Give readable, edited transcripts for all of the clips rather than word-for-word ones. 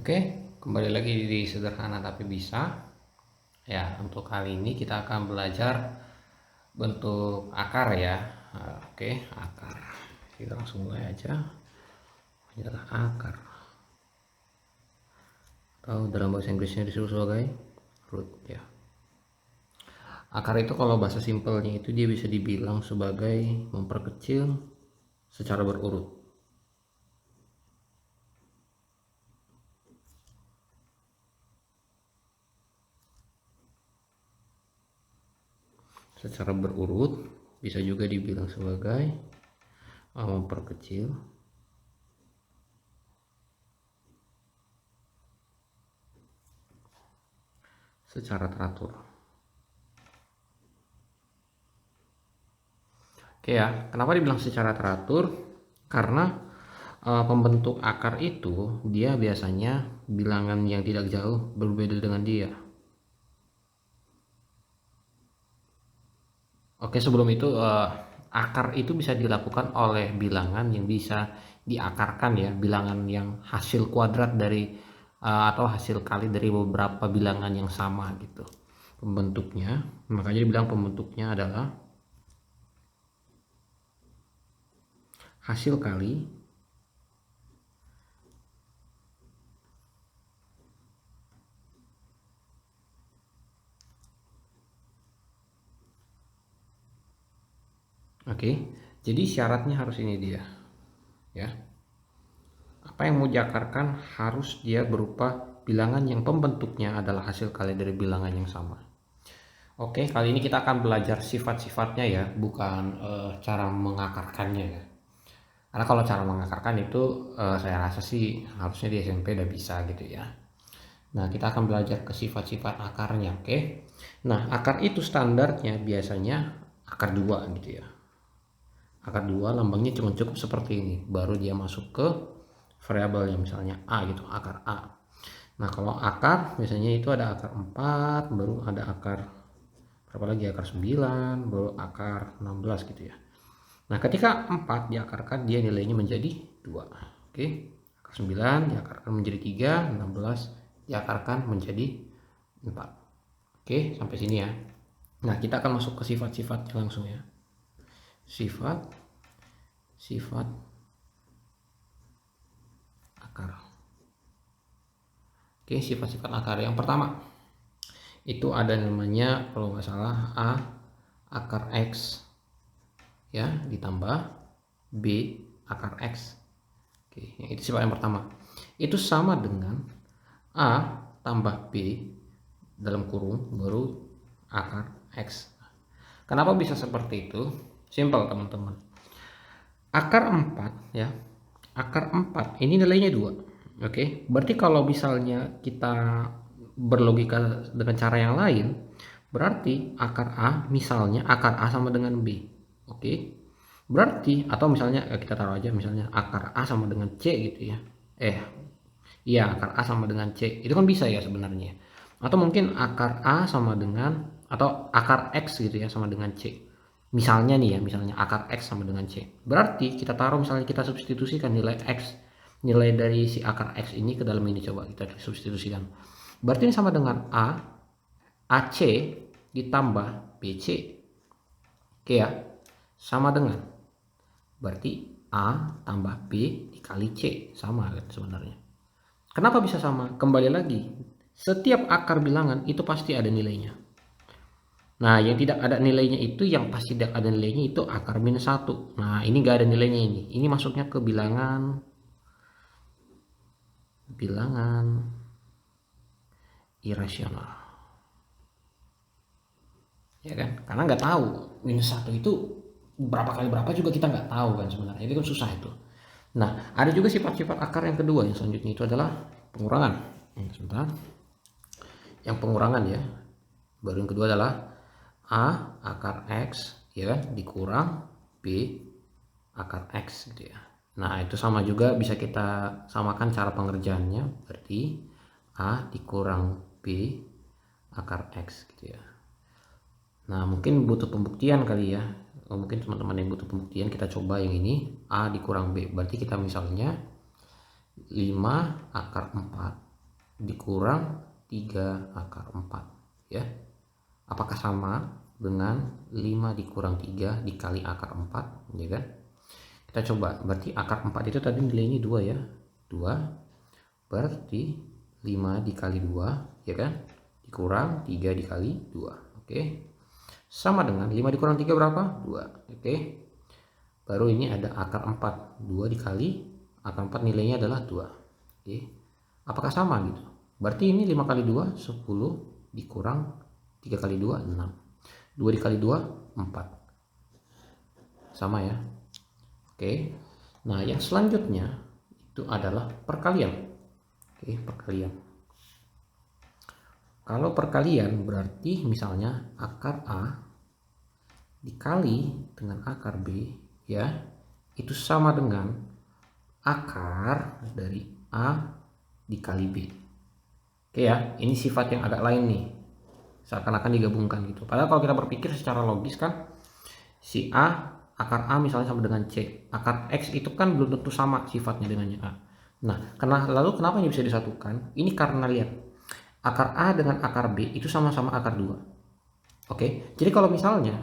Oke, kembali lagi di Sederhana Tapi Bisa. Ya, untuk kali ini kita akan belajar bentuk akar ya. Oke, akar. Kita langsung mulai aja. Ini adalah akar. Atau dalam bahasa Inggrisnya disebut sebagai root ya. Akar itu kalau bahasa simpelnya itu dia bisa dibilang sebagai memperkecil secara berurut. Secara berurut bisa juga dibilang sebagai memperkecil secara teratur. Oke ya, kenapa dibilang secara teratur? Karena pembentuk akar itu dia biasanya bilangan yang tidak jauh berbeda dengan dia. Oke, sebelum itu akar itu bisa dilakukan oleh bilangan yang bisa diakarkan ya, bilangan yang hasil kuadrat dari atau hasil kali dari beberapa bilangan yang sama gitu. Pembentuknya, makanya dibilang pembentuknya adalah hasil kali oke, jadi syaratnya harus ini dia ya. Apa yang mau diakarkan harus dia berupa bilangan yang pembentuknya adalah hasil kali dari bilangan yang sama. Oke, kali ini kita akan belajar sifat-sifatnya ya, bukan cara mengakarkannya ya. Karena kalau cara mengakarkan itu saya rasa sih harusnya di SMP udah bisa gitu ya. Nah, kita akan belajar ke sifat-sifat akarnya, oke. Nah, akar itu standarnya biasanya akar 2 gitu ya. Akar 2 lambangnya cuma cukup seperti ini, baru dia masuk ke variabelnya misalnya A gitu, akar A. Nah, kalau akar biasanya itu ada akar 4, baru ada akar berapa lagi, akar 9, baru akar 16 gitu ya. Nah, ketika 4 diakarkan dia nilainya menjadi 2. Oke. Akar 9 diakarkan menjadi 3, 16 diakarkan menjadi 4. Oke, sampai sini ya. Nah, kita akan masuk ke sifat-sifatnya langsung ya. Sifat akar. Oke, sifat-sifat akar yang pertama itu ada namanya kalau nggak salah A akar X ya ditambah B akar X. Oke, itu sifat yang pertama. Itu sama dengan A tambah B dalam kurung baru akar X. Kenapa bisa seperti itu? Simpel teman-teman. Akar 4 ya. Akar 4 ini nilainya 2. Oke, berarti kalau misalnya kita berlogika dengan cara yang lain, berarti akar A misalnya akar A sama dengan B. Oke. Berarti atau misalnya kita taruh aja misalnya akar A sama dengan C gitu ya. Iya, akar A sama dengan C. Itu kan bisa ya sebenarnya. Atau mungkin akar A sama dengan atau akar X gitu ya sama dengan C. Misalnya nih ya, misalnya akar X sama dengan C. Berarti kita taruh misalnya kita substitusikan nilai X, nilai dari si akar X ini ke dalam ini, coba kita substitusikan. Berarti ini sama dengan AC ditambah BC. Oke ya, sama dengan. Berarti A tambah B dikali C, sama kan sebenarnya. Kenapa bisa sama? Kembali lagi, setiap akar bilangan itu pasti ada nilainya. Nah, yang tidak ada nilainya itu, yang pasti tidak ada nilainya itu akar minus 1. Nah, ini nggak ada nilainya ini. Ini masuknya ke bilangan irasional. Ya kan? Karena nggak tahu minus 1 itu berapa kali berapa juga kita nggak tahu kan sebenarnya. Itu kan susah itu. Nah, ada juga sifat-sifat akar yang kedua yang selanjutnya itu adalah pengurangan. Sebentar. Yang pengurangan ya. Baru yang kedua adalah A akar X ya dikurang B akar X gitu ya. Nah, itu sama juga bisa kita samakan cara pengerjaannya, berarti A dikurang B akar X gitu ya. Nah, mungkin butuh pembuktian kali ya. Mungkin teman-teman yang butuh pembuktian, kita coba yang ini A dikurang B. Berarti kita misalnya 5 akar 4 dikurang 3 akar 4 ya. Apakah sama dengan 5 dikurang 3 dikali akar 4 ya kan? Kita coba, berarti akar 4 itu tadi nilainya 2 ya. 2 berarti 5 dikali 2 ya kan? Dikurang 3 dikali 2. Oke. Sama dengan 5 dikurang 3 berapa? 2. Oke. Baru ini ada akar 4. 2 dikali akar 4 nilainya adalah 2. Oke. Apakah sama gitu? Berarti ini 5 kali 2 10 dikurang 3 kali 2 6. 2 dikali 2 4. Sama ya. Oke. Nah, yang selanjutnya itu adalah perkalian. Oke, perkalian. Kalau perkalian berarti misalnya akar A dikali dengan akar B ya, itu sama dengan akar dari A dikali B. Oke ya, ini sifat yang agak lain nih. Seakan-akan digabungkan gitu. Padahal kalau kita berpikir secara logis kan, si A, akar A misalnya sama dengan C. Akar X itu kan belum tentu sama sifatnya dengannya A. Nah, lalu kenapa ini bisa disatukan? Ini karena lihat, akar A dengan akar B itu sama-sama akar 2. Oke, jadi kalau misalnya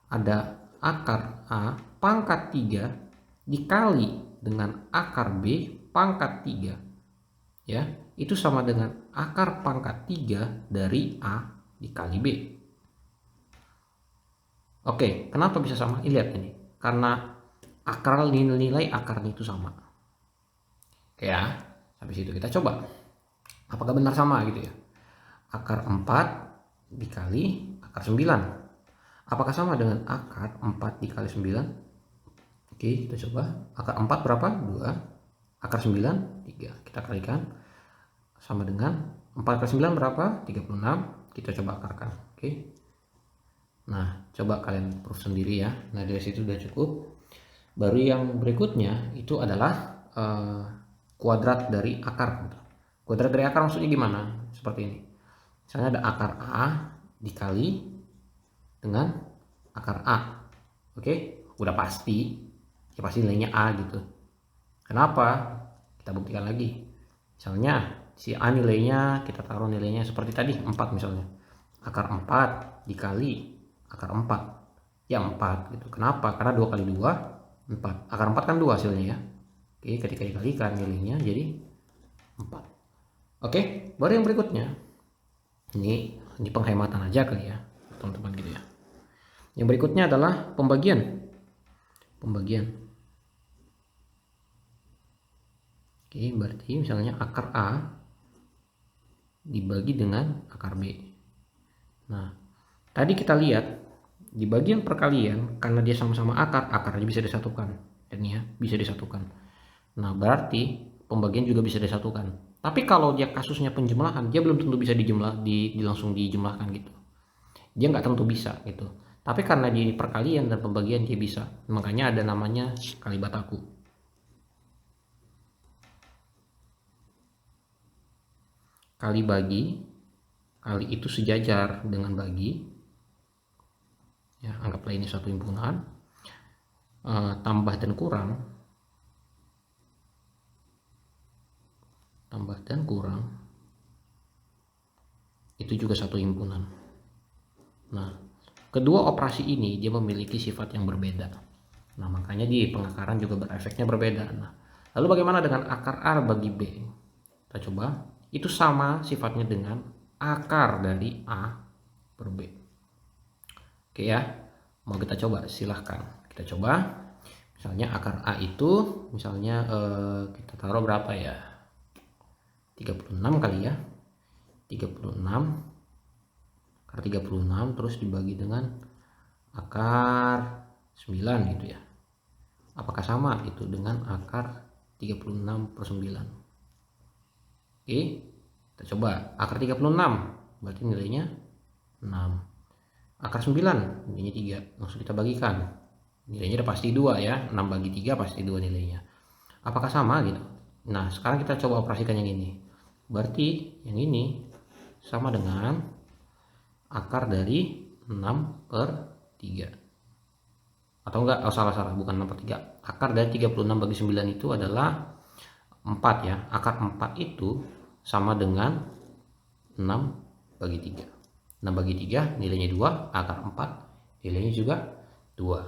ada akar A pangkat 3 dikali dengan akar B pangkat 3 ya, itu sama dengan akar pangkat 3 dari A dikali B. Oke, kenapa bisa sama? Lihat ini, karena akar nilai akarnya itu sama. Oke ya, sampai situ kita coba apakah benar sama gitu ya. Akar 4 dikali akar 9 apakah sama dengan akar 4 dikali 9? Oke, kita coba. Akar 4 berapa? 2. Akar 9 3. Kita kalikan sama dengan 4 kali 9 berapa? 36. Kita coba akarkan. Oke. Nah, coba kalian proof sendiri ya. Nah, dari situ udah cukup. Baru yang berikutnya itu adalah kuadrat dari akar. Kuadrat dari akar maksudnya gimana? Seperti ini. Misalnya ada akar A dikali dengan akar A. Oke, udah pasti. Ya pasti nilainya A gitu. Kenapa? Kita buktikan lagi. Misalnya si A nilainya, kita taruh nilainya seperti tadi, 4 misalnya. Akar 4 dikali akar 4. Ya 4 gitu. Kenapa? Karena 2 kali 2, 4. Akar 4 kan 2 hasilnya ya. Oke, ketika dikalikan nilainya jadi 4. Oke, baru yang berikutnya. Ini penghematan aja kali ya, teman-teman gitu ya. Yang berikutnya adalah pembagian. Oke, berarti misalnya akar A dibagi dengan akar B. Nah, tadi kita lihat di bagian perkalian, karena dia sama-sama akar, akarnya bisa disatukan. Dan ya, bisa disatukan. Nah, berarti pembagian juga bisa disatukan. Tapi kalau dia kasusnya penjumlahan, dia belum tentu bisa langsung dijumlahkan gitu. Dia nggak tentu bisa gitu. Tapi karena di perkalian dan pembagian dia bisa. Makanya ada namanya kali bataku. Kali bagi, kali itu sejajar dengan bagi. Ya, anggaplah ini satu himpunan. Tambah dan kurang. Tambah dan kurang. Itu juga satu himpunan. Nah, kedua operasi ini dia memiliki sifat yang berbeda. Nah, makanya di pengakaran juga berefeknya berbeda. Nah, lalu bagaimana dengan akar A bagi B? Kita coba. Itu sama sifatnya dengan akar dari A per B. Oke ya. Mau kita coba? Silahkan. Kita coba. Misalnya akar A itu misalnya kita taruh berapa ya? 36 kali ya. 36 akar 36 terus dibagi dengan akar 9 gitu ya. Apakah sama itu dengan akar 36 per 9? Oke, kita coba. Akar 36 berarti nilainya 6. Akar 9 nilainya 3. Langsung kita bagikan. Nilainya udah pasti 2 ya. 6 bagi 3 pasti 2 nilainya. Apakah sama gitu? Nah, sekarang kita coba operasikan yang ini. Berarti yang ini sama dengan akar dari 6 per 3. Atau enggak, salah, bukan 6 per 3. Akar dari 36 bagi 9 itu adalah 4 ya. Akar 4 itu sama dengan 6/3. 6/3 nilainya 2, akar 4 nilainya juga 2.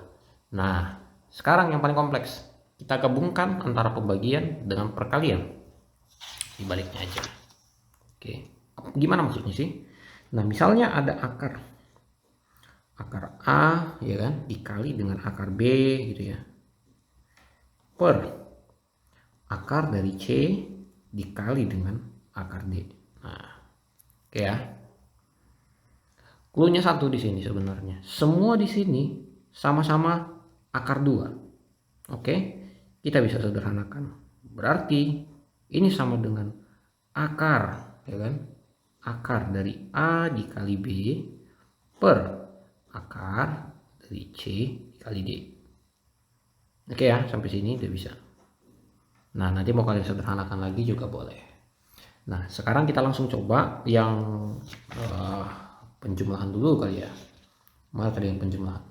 Nah, sekarang yang paling kompleks. Kita gabungkan antara pembagian dengan perkalian. Dibaliknya aja. Oke, gimana maksudnya sih? Nah, misalnya ada akar A ya kan dikali dengan akar B gitu ya, per akar dari C dikali dengan akar D. Nah, oke ya. Cluenya satu di sini sebenarnya. Semua di sini sama-sama akar 2. Oke, kita bisa sederhanakan. Berarti ini sama dengan akar, ya kan? Akar dari A dikali B per akar dari C dikali D. Oke ya, sampai sini udah bisa. Nah, nanti mau kalian sederhanakan lagi juga boleh. Nah, sekarang kita langsung coba yang penjumlahan dulu kali ya. Mana tadi yang penjumlahan?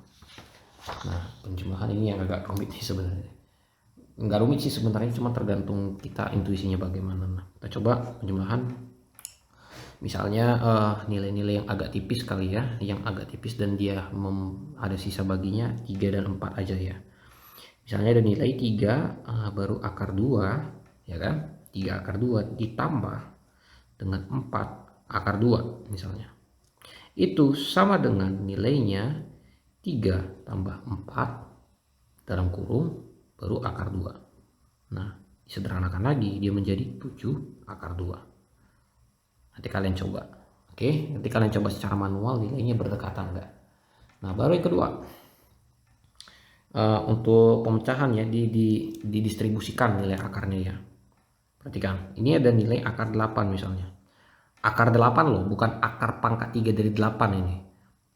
Nah, penjumlahan ini yang agak rumit sih sebenarnya. Enggak rumit sih sebenarnya, cuma tergantung kita intuisinya bagaimana. Nah, kita coba penjumlahan. Misalnya nilai-nilai yang agak tipis kali ya, yang agak tipis dan dia ada sisa baginya 3 dan 4 aja ya. Misalnya ada nilai 3 baru akar 2 ya kan, 3 akar 2 ditambah dengan 4 akar 2 misalnya, itu sama dengan nilainya 3 tambah 4 dalam kurung baru akar 2. Nah, disederhanakan lagi dia menjadi 7 akar 2. Nanti kalian coba. Oke, nanti kalian coba secara manual nilainya berdekatan enggak. Nah, baru yang kedua. Untuk pemecahan ya didistribusikan nilai akarnya ya. Perhatikan, ini ada nilai akar 8 misalnya. Akar 8 loh, bukan akar pangkat 3 dari 8 ini.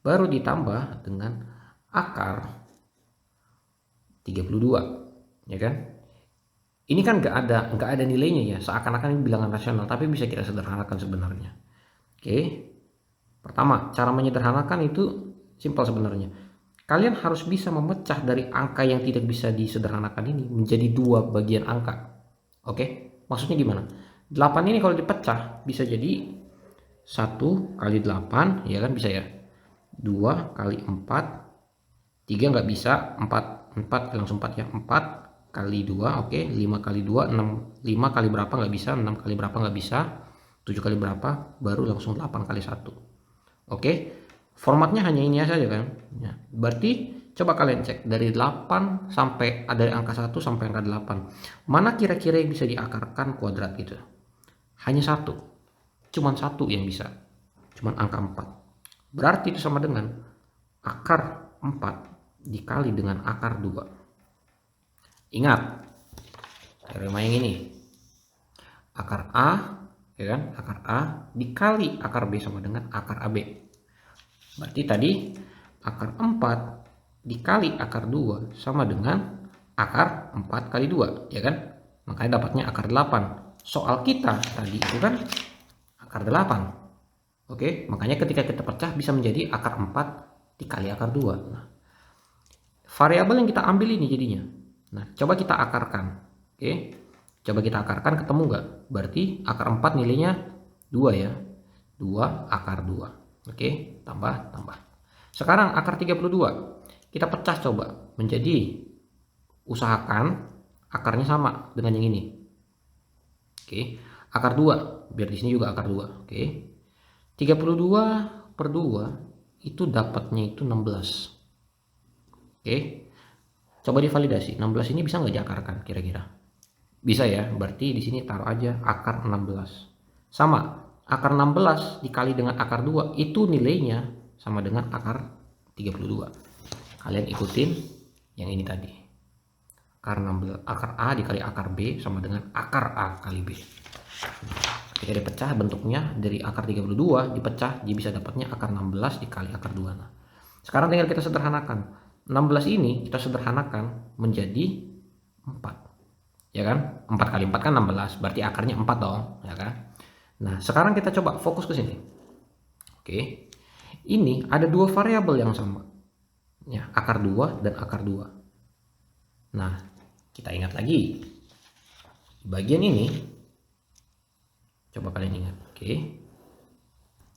Baru ditambah dengan akar 32, ya kan? Ini kan nggak ada nilainya ya, seakan-akan ini bilangan rasional, tapi bisa kita sederhanakan sebenarnya. Oke, pertama cara menyederhanakan itu simpel sebenarnya. Kalian harus bisa memecah dari angka yang tidak bisa disederhanakan ini menjadi 2 bagian angka. Oke, maksudnya gimana? 8 ini kalau dipecah bisa jadi 1 kali 8, ya kan bisa ya. 2 kali 4, 3 nggak bisa, 4 langsung 4 ya. 4 kali 2, oke, 5 kali 2, 6, 5 kali berapa nggak bisa, 6 kali berapa nggak bisa, 7 kali berapa, baru langsung 8 kali 1. Oke, formatnya hanya ini saja kan. Ya, berarti coba kalian cek dari 8 sampai ada angka 1 sampai angka 8. Mana kira-kira yang bisa diakarkan kuadrat gitu? Hanya satu. Cuman satu yang bisa. Cuman angka 4. Berarti itu sama dengan akar 4 dikali dengan akar 2. Ingat, teorema yang ini. Akar A, ya kan? Akar A dikali akar B sama dengan akar AB. Berarti tadi akar 4 dikali akar 2 sama dengan akar 4 kali 2, ya kan? Makanya dapatnya akar 8. Soal kita tadi itu kan akar 8. Oke, makanya ketika kita pecah bisa menjadi akar 4 dikali akar 2. Nah, variabel yang kita ambil ini jadinya. Nah, coba kita akarkan. Oke, coba kita akarkan, ketemu nggak? Berarti akar 4 nilainya 2 ya. 2 akar 2. Oke, tambah. Sekarang akar 32. Kita pecah coba menjadi, usahakan akarnya sama dengan yang ini. Oke, akar 2. Biar di sini juga akar 2. Oke. 32 per 2 itu dapatnya itu 16. Oke. Coba divalidasi, 16 ini bisa nggak diakarkan kira-kira? Bisa ya, berarti di sini taruh aja akar 16. Sama, akar 16 dikali dengan akar 2 itu nilainya sama dengan akar 32. Kalian ikutin yang ini tadi. Akar 16, akar A dikali akar B sama dengan akar A kali B. Ketika dipecah bentuknya dari akar 32 dipecah, dia bisa dapatnya akar 16 dikali akar 2. Nah, sekarang tinggal kita sederhanakan. 16 ini kita sederhanakan menjadi 4. Ya kan? 4 kali 4 kan 16, berarti akarnya 4 dong, ya kan? Nah, sekarang kita coba fokus ke sini. Oke. Ini ada 2 variabel yang sama. Ya, akar 2 dan akar 2. Nah, kita ingat lagi. Di bagian ini Coba kalian ingat. Oke.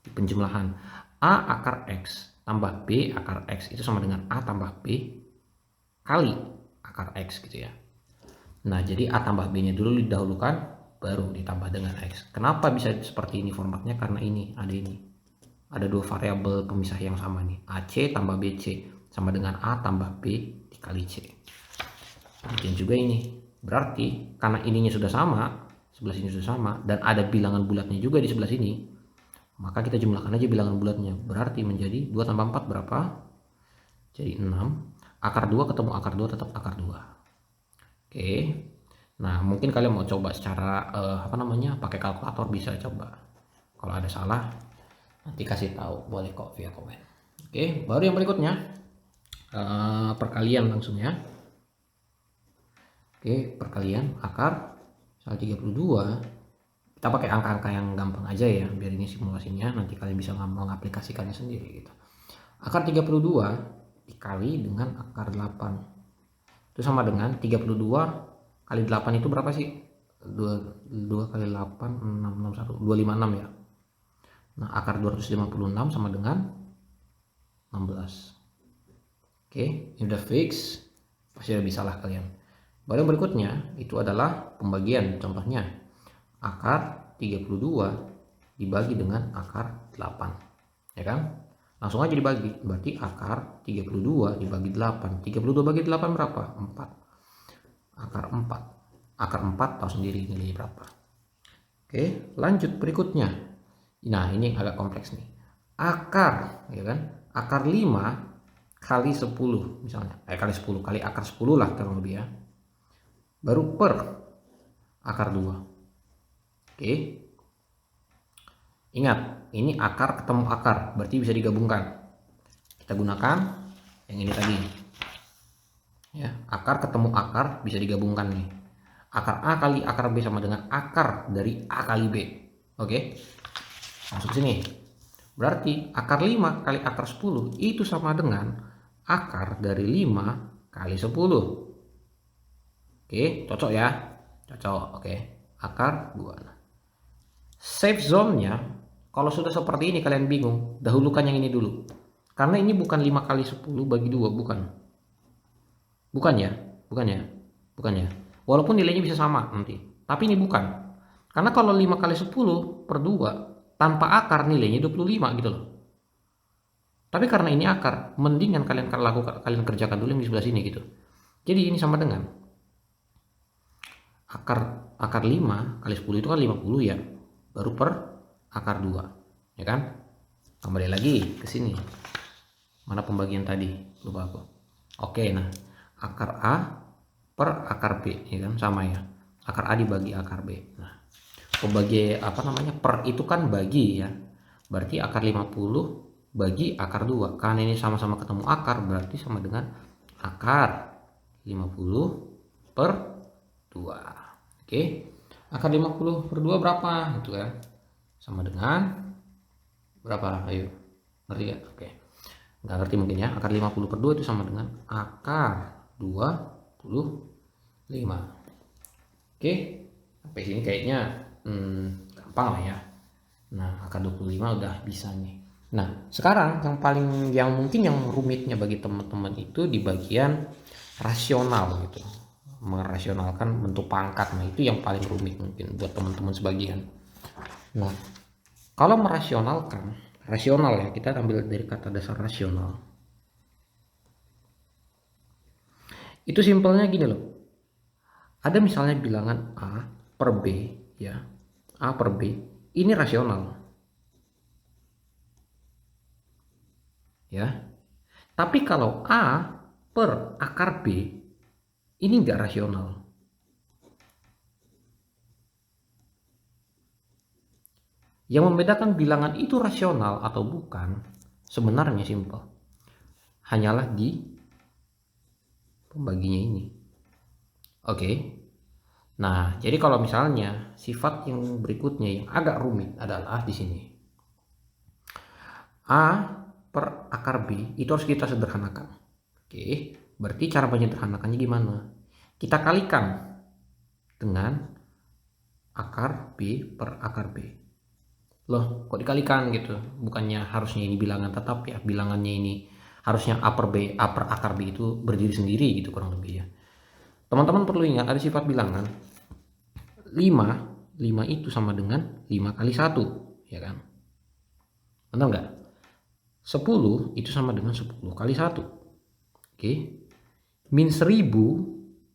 Di penjumlahan A akar X tambah B akar X itu sama dengan A tambah B kali akar X gitu ya. Nah, jadi A tambah B-nya dulu didahulukan, baru ditambah dengan X. Kenapa bisa seperti ini formatnya? Karena ini. Ada dua variabel pemisah yang sama nih. AC tambah BC sama dengan A tambah B dikali C. Demikian juga ini. Berarti karena ininya sudah sama, sebelah sini sudah sama, dan ada bilangan bulatnya juga di sebelah sini, maka kita jumlahkan aja bilangan bulatnya. Berarti menjadi 2 tambah 4 berapa? Jadi 6. Akar 2 ketemu akar 2 tetap akar 2. Oke. Nah, mungkin kalian mau coba secara pakai kalkulator, bisa coba. Kalau ada salah nanti kasih tahu, boleh kok via komen. Oke, baru yang berikutnya perkalian langsung ya. Oke, perkalian akar misal 32. Kita pakai angka-angka yang gampang aja ya, biar ini simulasinya nanti kalian bisa mengaplikasikannya sendiri gitu. Akar 32 dikali dengan akar 8 itu sama dengan 32 kali 8 itu berapa sih? 2 kali 8 661 256 ya. Nah, akar 256 sama dengan 16. Oke, ini udah fix, pasti udah bisa lah kalian. Baru yang berikutnya itu adalah pembagian. Contohnya akar 32 dibagi dengan akar 8, ya kan? Langsung aja dibagi. Berarti akar 32 dibagi 8. 32 bagi 8 berapa? 4. Akar 4. Akar 4 tahu sendiri nilainya berapa. Oke, lanjut berikutnya. Nah, ini yang agak kompleks nih. Akar, ya kan? Akar 5 kali 10 misalnya. Kali 10 kali akar 10 lah kurang lebih ya. Baru per akar 2. Oke. Ingat, ini akar ketemu akar, berarti bisa digabungkan. Kita gunakan yang ini tadi. Ya, akar ketemu akar bisa digabungkan nih. Akar A kali akar B sama dengan akar dari A kali B. Oke. Masuk sini. Berarti akar 5 kali akar 10 itu sama dengan akar dari 5 kali 10. Oke, cocok ya? Cocok, oke. Akar 2. Safe zone-nya, kalau sudah seperti ini kalian bingung, dahulukan yang ini dulu. Karena ini bukan 5 kali 10 bagi 2, bukan. Bukan ya? Walaupun nilainya bisa sama nanti. Tapi ini bukan. Karena kalau 5 kali 10 per 2, tanpa akar nilainya 25 gitu loh. Tapi karena ini akar, mendingan kalian kerjakan dulu yang di sebelah sini gitu. Jadi ini sama dengan akar 5 kali 10 itu kan 50 ya, baru per akar 2, ya kan? Kembali lagi ke sini, mana pembagian tadi, lupa aku. Oke, nah akar A per akar B, ya kan, sama ya, akar A dibagi akar B. Nah, pembagi per itu kan bagi ya, berarti akar 50 bagi akar 2, karena ini sama-sama ketemu akar, berarti sama dengan akar 50 per 2. Oke, akar 50 per 2 berapa? Gitu kan. Sama dengan berapa? Ayo, ngerti gak? Oke, nggak ngerti mungkin ya. Akar 50 per 2 itu sama dengan akar 25. Oke, sampai sini kayaknya gampang lah ya. Nah, akar 25 udah bisa nih. Nah, sekarang yang mungkin yang rumitnya bagi teman-teman itu di bagian rasional gitu. Merasionalkan bentuk pangkat. Nah, itu yang paling rumit mungkin buat teman-teman sebagian. Nah, kalau merasionalkan, rasional ya, kita ambil dari kata dasar rasional. Itu simpelnya gini loh. Ada misalnya bilangan A per B ya. A per B ini rasional. Ya. Tapi kalau A per akar B ini enggak rasional. Yang membedakan bilangan itu rasional atau bukan sebenarnya simpel. Hanyalah di pembaginya ini. Oke. Nah, jadi kalau misalnya sifat yang berikutnya yang agak rumit adalah di sini. A per akar B itu harus kita sederhanakan. Oke, berarti cara menyederhanakannya gimana? Kita kalikan dengan akar B per akar B. Loh, kok dikalikan gitu? Bukannya harusnya ini bilangan tetap ya? Bilangannya ini harusnya A per B, A per akar B itu berdiri sendiri gitu kurang lebih ya. Teman-teman perlu ingat ada sifat bilangan 5 itu sama dengan 5 kali 1, ya kan? Benar nggak? 10 itu sama dengan 10 kali 1. Oke. Min 1000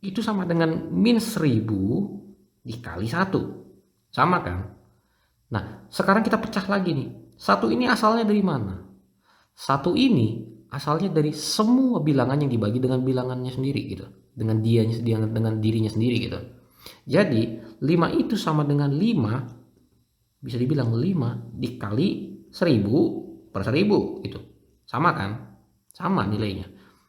itu sama dengan min 1000 dikali 1. Sama kan? Nah, sekarang kita pecah lagi nih. 1 ini asalnya dari mana? 1 ini asalnya dari semua bilangan yang dibagi dengan bilangannya sendiri gitu. Dengan dirinya sendiri gitu. Jadi, 5 itu sama dengan 5, bisa dibilang 5 dikali 1000 per 1000 gitu. Sama kan? Sama nilainya.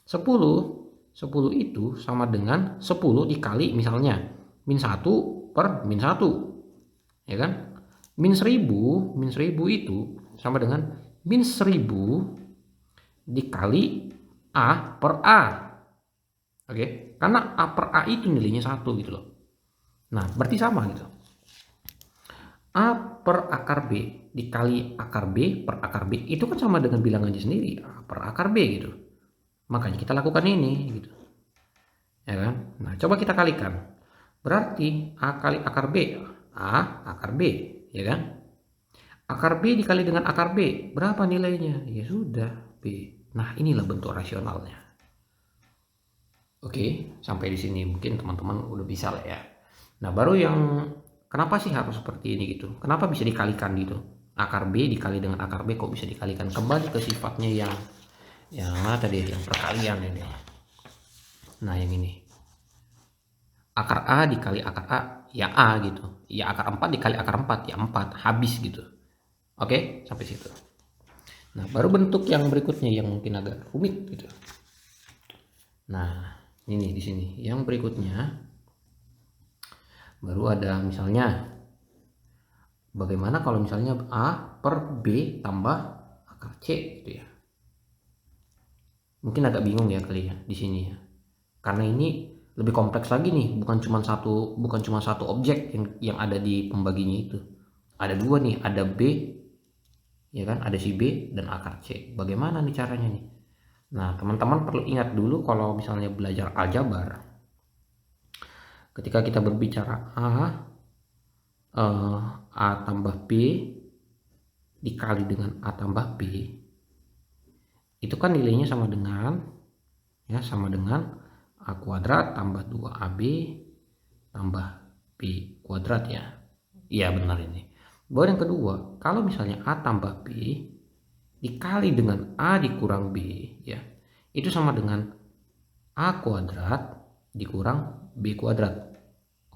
10 itu sama dengan 10 dikali misalnya min 1 per min 1. Ya kan? Min 1000 itu sama dengan min 1000 dikali A per A. Oke, karena A per A itu nilainya 1 gitu loh. Nah, berarti sama gitu. A per akar B dikali akar B per akar B itu kan sama dengan bilangannya sendiri, A per akar B gitu. Makanya kita lakukan ini gitu. Ya kan? Nah, coba kita kalikan. Berarti A kali akar B, A akar B, ya kan? Akar B dikali dengan akar B, berapa nilainya? Ya sudah, B. Nah, inilah bentuk rasionalnya. Oke, sampai di sini mungkin teman-teman udah bisa lah ya. Nah, baru yang kenapa sih harus seperti ini gitu? Kenapa bisa dikalikan gitu? Akar B dikali dengan akar B kok bisa dikalikan? Kembali ke sifatnya yang mana tadi, yang perkalian ini. Nah, yang ini. Akar A dikali akar A, ya A gitu. Ya akar 4 dikali akar 4, ya 4. Habis gitu. Oke, sampai situ. Nah, baru bentuk yang berikutnya yang mungkin agak rumit gitu. Nah, ini di sini. Yang berikutnya baru ada misalnya bagaimana kalau misalnya A per B tambah akar C gitu ya. Mungkin agak bingung ya kali ya di sini ya. Karena ini lebih kompleks lagi nih, bukan cuma satu objek yang ada di pembaginya itu. Ada dua nih, ada B ya kan, ada si B dan akar C. Bagaimana nih caranya nih? Nah, teman-teman perlu ingat dulu kalau misalnya belajar aljabar. Ketika kita berbicara A tambah B dikali dengan A tambah B, itu kan nilainya sama dengan A kuadrat tambah 2AB tambah B kuadrat ya. Iya benar ini. Baru yang kedua, kalau misalnya A tambah B dikali dengan A dikurang B ya, itu sama dengan A kuadrat dikurang B kuadrat.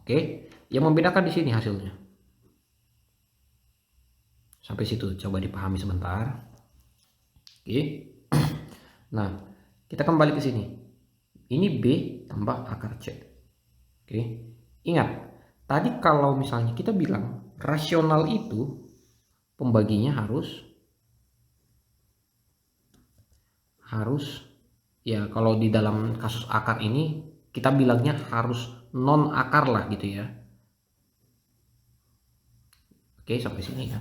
Oke, yang membedakan di sini hasilnya. Sampai situ coba dipahami sebentar. Oke. Nah, kita kembali ke sini. Ini B tambah akar C. Oke. Ingat, tadi kalau misalnya kita bilang rasional itu pembaginya harus ya, kalau di dalam kasus akar ini kita bilangnya harus non akar lah gitu ya. Oke, sampai sini ya.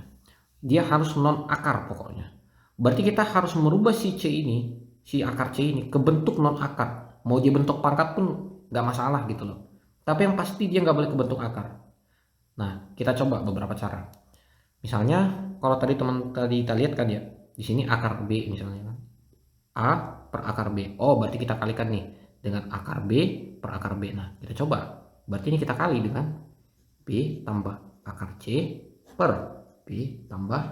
Dia harus non akar pokoknya. Berarti kita harus merubah si C ini, si akar C ini ke bentuk non akar. Mau dia bentuk pangkat pun nggak masalah gitu loh. Tapi yang pasti dia nggak boleh ke bentuk akar. Nah, kita coba beberapa cara. Misalnya, kalau tadi kita lihat kan ya, di sini akar B misalnya kan. A per akar B. Oh, berarti kita kalikan nih dengan akar B per akar B. Nah, kita coba. Berarti ini kita kali dengan B tambah akar C per B tambah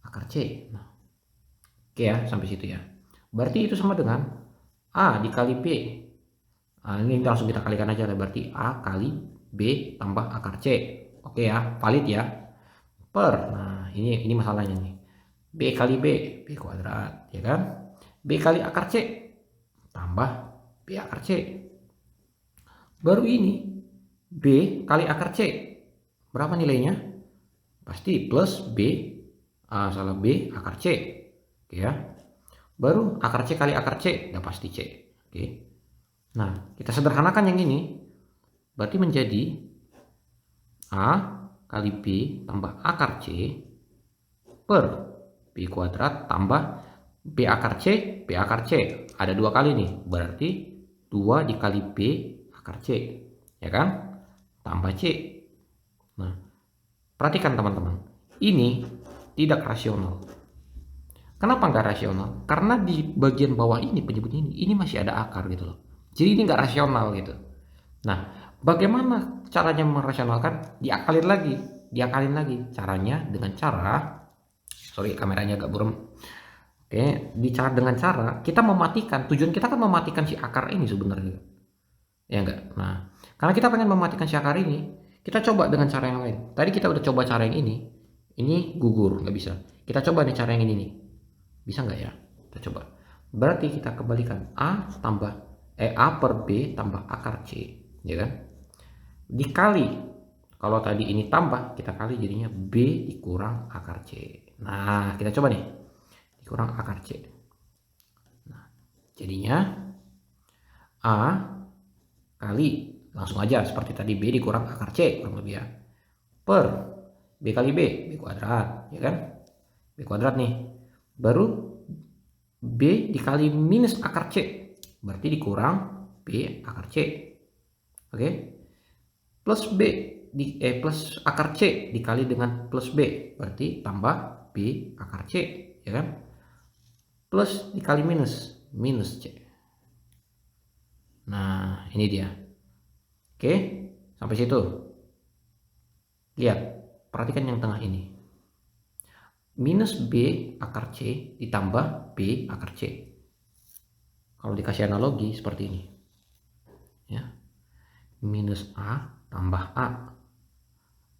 akar C. Nah, oke ya, sampai situ ya. Berarti itu sama dengan A dikali B. Nah, ini langsung kita kalikan aja. Berarti A kali B tambah akar C. Oke ya, valid ya. Per. Nah, ini masalahnya nih. B kali B kuadrat, ya kan? B kali akar C tambah B akar C. Baru ini B kali akar C. Berapa nilainya? Pasti plus B akar C. Oke ya. Baru akar C kali akar C, udah pasti C. Oke. Nah, kita sederhanakan yang ini. Berarti menjadi A kali B tambah akar C per B kuadrat tambah B akar C, B akar C. Ada 2 kali nih, berarti 2 dikali B akar C, ya kan? Tambah C. Nah, perhatikan teman-teman, ini tidak rasional. Kenapa nggak rasional? Karena di bagian bawah ini penyebut ini masih ada akar gitu loh. Jadi ini nggak rasional gitu. Nah, bagaimana caranya merasionalkan? Diakalin lagi. Caranya dengan cara, sorry kameranya agak buram. Oke, dengan cara kita mematikan. Tujuan kita kan mematikan si akar ini sebenarnya, ya enggak? Nah, karena kita pengen mematikan si akar ini, kita coba dengan cara yang lain. Tadi kita udah coba cara yang ini gugur, nggak bisa. Kita coba nih cara yang ini nih. Bisa nggak ya? Kita coba. Berarti kita kembalikan A per B tambah akar C, ya kan? Dikali, kalau tadi ini tambah, kita kali jadinya B dikurang akar C. Nah, kita coba nih. Dikurang akar C. Nah, jadinya A kali, langsung aja seperti tadi, B dikurang akar C, kurang lebih ya. Per B kali B kuadrat, ya kan? B kuadrat nih. Baru B dikali minus akar C, berarti dikurang B akar C. Oke. Plus B plus akar C dikali dengan plus B, berarti tambah B akar C, ya kan? Plus dikali minus C. Nah, ini dia. Oke, sampai situ. Lihat, perhatikan yang tengah ini. Minus B akar C ditambah B akar C. Kalau dikasih analogi seperti ini. Ya. Minus A tambah A.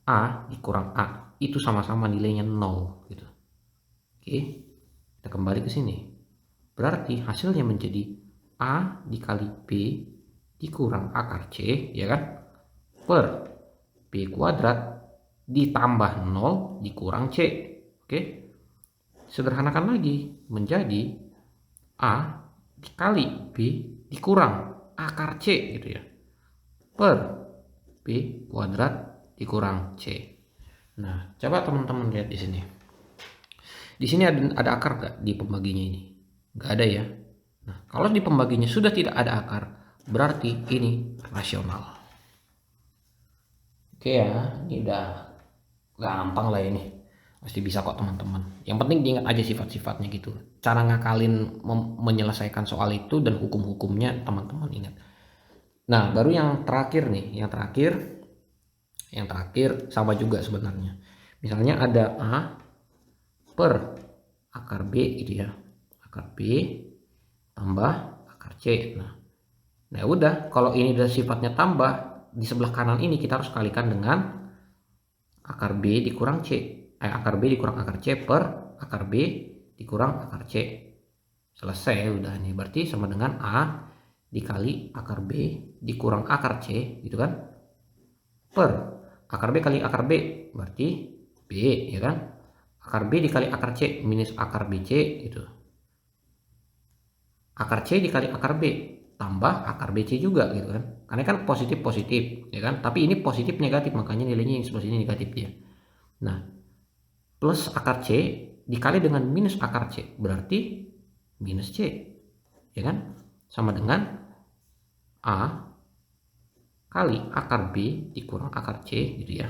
A dikurang A. Itu sama-sama nilainya 0 gitu. Oke. Kita kembali ke sini. Berarti hasilnya menjadi A dikali B dikurang akar C, ya kan? Per B kuadrat ditambah 0 dikurang C. Oke. Sederhanakan lagi menjadi A dikali B dikurang akar C gitu ya. Per B kuadrat dikurang C. Nah, coba teman-teman lihat di sini. Di sini ada akar nggak di pembaginya ini? Nggak ada ya. Nah, kalau di pembaginya sudah tidak ada akar, berarti ini rasional. Oke ya, ini udah gampang lah ini. Pasti bisa kok teman-teman. Yang penting diingat aja sifat-sifatnya gitu. Cara ngakalin menyelesaikan soal itu dan hukum-hukumnya teman-teman ingat. Nah, baru yang terakhir nih. Yang terakhir sama juga sebenarnya. Misalnya ada A per akar B gitu ya. Akar B tambah akar C. Nah udah, kalau ini udah sifatnya tambah, di sebelah kanan ini kita harus kalikan dengan akar B dikurang C. Akar B dikurang akar C per akar B dikurang akar C. Selesai udah nih, berarti sama dengan A dikali akar B dikurang akar C gitu kan, per akar B kali akar B berarti B, ya kan? Akar B dikali akar C minus akar BC gitu. Akar C dikali akar B tambah akar BC juga gitu kan, karena kan positif ya kan, tapi ini positif negatif, makanya nilainya yang sebelah sini negatif ya. Nah, plus akar C dikali dengan minus akar C berarti minus C, ya kan? Sama dengan A kali akar B dikurang akar C gitu ya,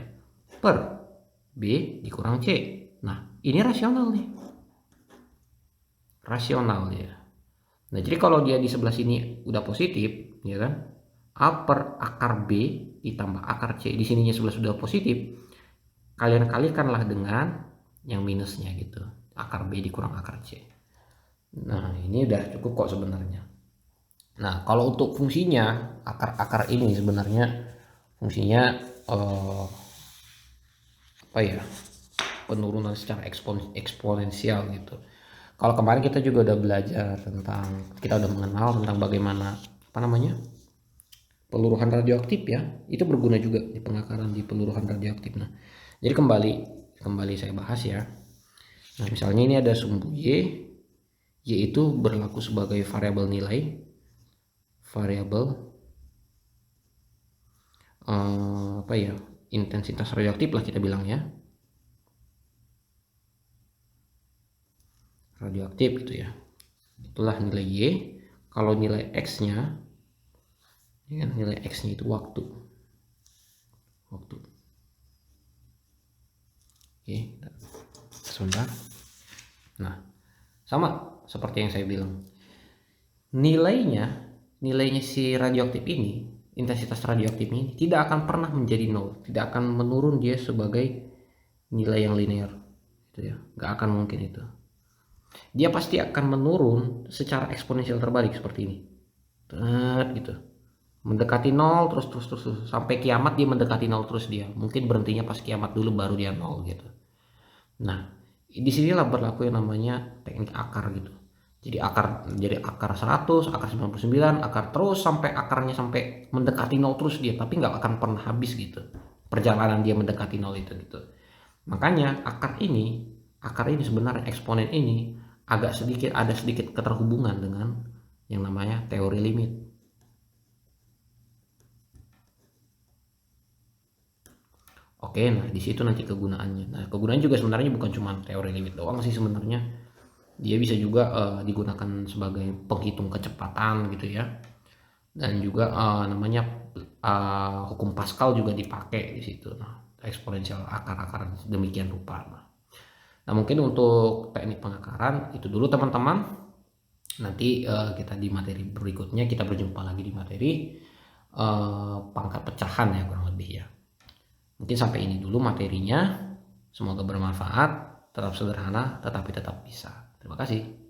per B dikurang C. Nah, ini rasional nih. Rasional ya. Nah, jadi kalau dia di sebelah sini udah positif, ya kan? A per akar B ditambah akar C, di sininya sebelah sudah positif. Kalian kalikanlah dengan yang minusnya gitu. Akar B dikurang akar C. Nah, ini udah cukup kok sebenarnya. Nah, kalau untuk fungsinya, akar-akar ini sebenarnya fungsinya apa ya? Penurunan secara eksponensial gitu. Kalau kemarin kita juga udah belajar tentang, kita udah mengenal tentang bagaimana peluruhan radioaktif ya, itu berguna juga di pengakaran di peluruhan radioaktif. Nah, jadi kembali saya bahas ya. Nah, misalnya ini ada sumbu Y itu berlaku sebagai variabel nilai, intensitas radioaktif lah kita bilang ya. Radioaktif gitu ya. Itulah nilai Y. Kalau nilai X-nya, ya, nilai X-nya itu waktu. Oke, sebentar. Nah, sama seperti yang saya bilang. Nilainya si radioaktif ini, intensitas radioaktif ini tidak akan pernah menjadi nol, tidak akan menurun dia sebagai nilai yang linear, gitu ya, nggak akan mungkin itu. Dia pasti akan menurun secara eksponensial terbalik seperti ini, gitu, mendekati nol terus sampai kiamat dia mendekati nol terus, dia mungkin berhentinya pas kiamat dulu baru dia nol gitu. Nah, disinilah berlaku yang namanya teknik akar gitu. Jadi akar 100, akar 99, akar terus sampai akarnya sampai mendekati nol terus dia, tapi nggak akan pernah habis gitu. Perjalanan dia mendekati nol itu gitu. Makanya akar ini sebenarnya eksponen ini ada sedikit keterhubungan dengan yang namanya teori limit. Oke, nah di situ nanti kegunaannya. Nah, kegunaannya juga sebenarnya bukan cuma teori limit doang sih sebenarnya. Dia bisa juga digunakan sebagai penghitung kecepatan gitu ya. Dan juga namanya hukum Pascal juga dipakai di situ. Nah, eksponensial akar-akar demikian rupa. Nah, mungkin untuk teknik pengakaran itu dulu teman-teman. Nanti kita di materi berikutnya kita berjumpa lagi di materi pangkat pecahan ya kurang lebih ya. Mungkin sampai ini dulu materinya. Semoga bermanfaat, tetap sederhana, tetapi tetap bisa. Terima kasih.